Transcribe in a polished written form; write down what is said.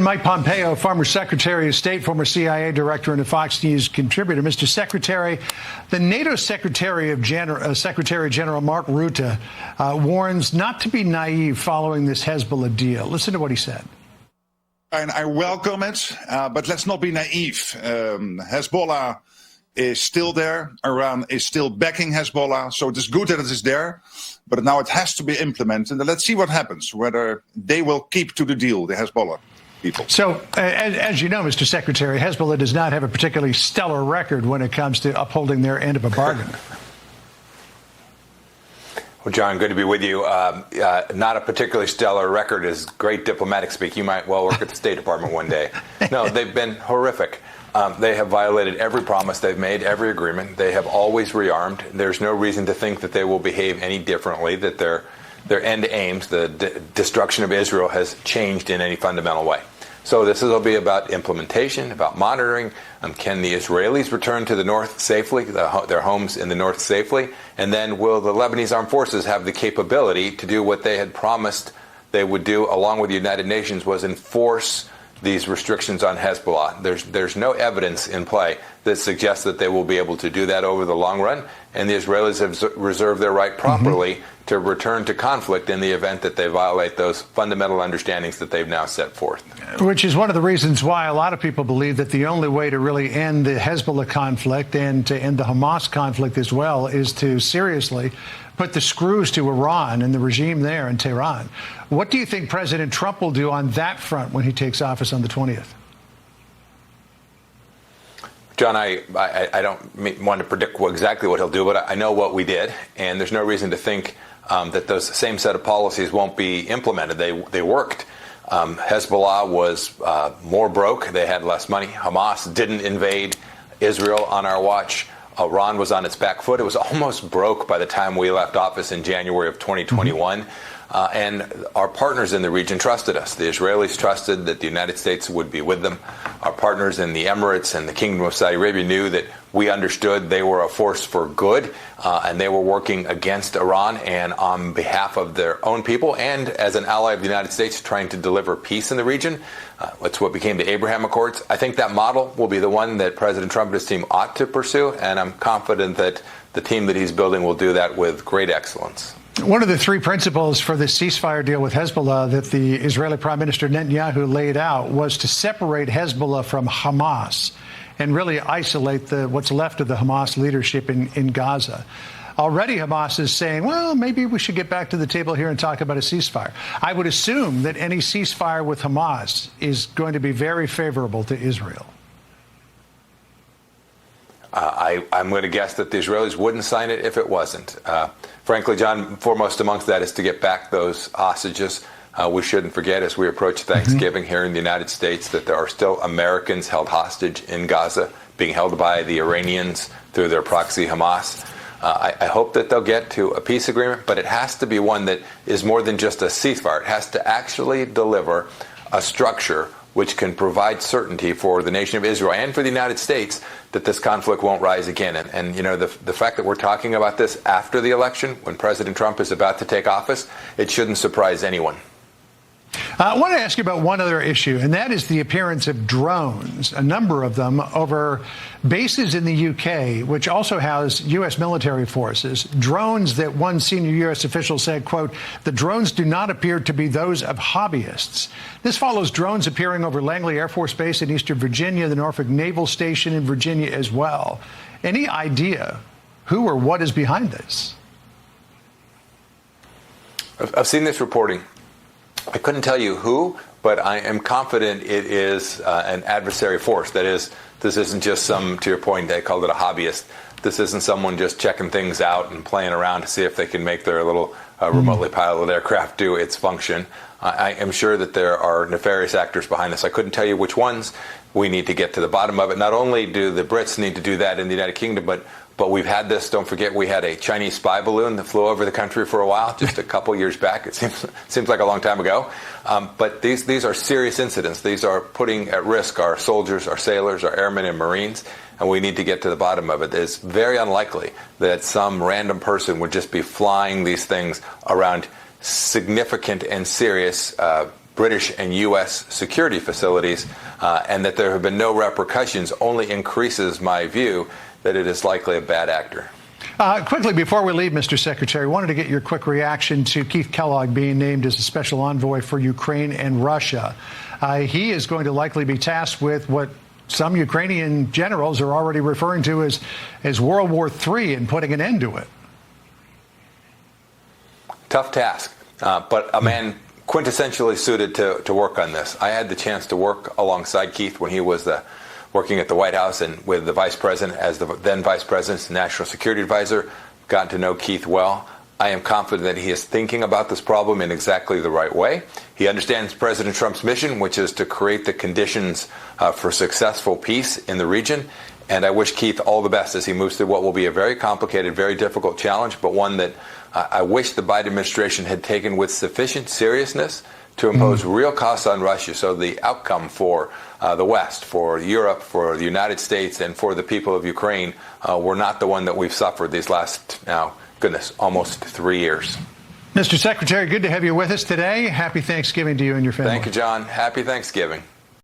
Mike Pompeo, former Secretary of State, former CIA director, and a Fox News contributor. Mr. Secretary, the NATO Secretary General Mark Rutte warns not to be naive following this Hezbollah deal. Listen to what he said. And I welcome it, but let's not be naive. Hezbollah is still there. Iran is still backing Hezbollah, so it is good that it is there. But now it has to be implemented. And let's see what happens, whether they will keep to the deal, the Hezbollah people. So, as you know, Mr. Secretary, Hezbollah does not have a particularly stellar record when it comes to upholding their end of a bargain. Well, John, good to be with you. Not a particularly stellar record is great diplomatic speak. You might well work at the State Department one day. No, they've been horrific. They have violated every promise they've made, every agreement. They have always rearmed. There's no reason to think that they will behave any differently, that their end aims, the destruction of Israel, has changed in any fundamental way. So this will be about implementation, about monitoring. Can the Israelis return to the north safely, their homes in the north safely? And then will the Lebanese armed forces have the capability to do what they had promised they would do, along with the United Nations, was enforce these restrictions on Hezbollah? There's no evidence in play that suggests that they will be able to do that over the long run, and the Israelis have reserved their right properly to return to conflict in the event that they violate those fundamental understandings that they've now set forth. Which is one of the reasons why a lot of people believe that the only way to really end the Hezbollah conflict and to end the Hamas conflict as well is to seriously put the screws to Iran and the regime there in Tehran. What do you think President Trump will do on that front when he takes office on the 20th? John, I don't want to predict exactly what he'll do, but I know what we did, and there's no reason to think that those same set of policies won't be implemented. They worked. Hezbollah was more broke. They had less money. Hamas didn't invade Israel on our watch. Iran was on its back foot. It was almost broke by the time we left office in January of 2021. And our partners in the region trusted us. The Israelis trusted that the United States would be with them. Our partners in the Emirates and the Kingdom of Saudi Arabia knew that we understood they were a force for good, and they were working against Iran and on behalf of their own people, and as an ally of the United States trying to deliver peace in the region. It's what became the Abraham Accords. I think that model will be the one that President Trump and his team ought to pursue, and I'm confident that the team that he's building will do that with great excellence. One of the three principles for the ceasefire deal with Hezbollah that the Israeli Prime Minister Netanyahu laid out was to separate Hezbollah from Hamas and really isolate what's left of the Hamas leadership in Gaza. Already Hamas is saying, well, maybe we should get back to the table here and talk about a ceasefire. I would assume that any ceasefire with Hamas is going to be very favorable to Israel. I'm going to guess that the Israelis wouldn't sign it if it wasn't. Frankly, John, foremost amongst that is to get back those hostages. We shouldn't forget, as we approach Thanksgiving here in the United States, that there are still Americans held hostage in Gaza, being held by the Iranians through their proxy Hamas. I hope that they'll get to a peace agreement, but it has to be one that is more than just a ceasefire. It has to actually deliver a structure which can provide certainty for the nation of Israel and for the United States that this conflict won't rise again. And you know, the fact that we're talking about this after the election, when President Trump is about to take office, it shouldn't surprise anyone. I want to ask you about one other issue, and that is the appearance of drones, a number of them, over bases in the UK, which also house U.S. military forces. Drones that one senior U.S. official said, quote, the drones do not appear to be those of hobbyists. This follows drones appearing over Langley Air Force Base in Eastern Virginia, the Norfolk Naval Station in Virginia as well. Any idea who or what is behind this? I've seen this reporting. I couldn't tell you who, but I am confident it is an adversary force. That is, this isn't just some, to your point, they called it a hobbyist. This isn't someone just checking things out and playing around to see if they can make their little remotely piloted aircraft do its function. I am sure that there are nefarious actors behind this. I couldn't tell you which ones. We need to get to the bottom of it. Not only do the Brits need to do that in the United Kingdom, but we've had this. Don't forget, we had a Chinese spy balloon that flew over the country for a while, just a couple years back. It seems like a long time ago. But these are serious incidents. These are putting at risk our soldiers, our sailors, our airmen and Marines, and we need to get to the bottom of it. It's very unlikely that some random person would just be flying these things around significant and serious British and U.S. security facilities, and that there have been no repercussions only increases my view that it is likely a bad actor. Quickly, before we leave, Mr. Secretary, I wanted to get your quick reaction to Keith Kellogg being named as a special envoy for Ukraine and Russia. He is going to likely be tasked with what some Ukrainian generals are already referring to as World War III and putting an end to it. Tough task, but a man quintessentially suited to work on this. I had the chance to work alongside Keith when he was working at the White House and with the vice president as the then vice president's national security advisor. Gotten to know Keith well. I am confident that he is thinking about this problem in exactly the right way. He understands President Trump's mission, which is to create the conditions for successful peace in the region. And I wish Keith all the best as he moves through what will be a very complicated, very difficult challenge, but one that I wish the Biden administration had taken with sufficient seriousness to impose real costs on Russia, so the outcome for the West, for Europe, for the United States, and for the people of Ukraine were not the one that we've suffered these last, now, goodness, almost 3 years. Mr. Secretary, good to have you with us today. Happy Thanksgiving to you and your family. Thank you, John. Happy Thanksgiving.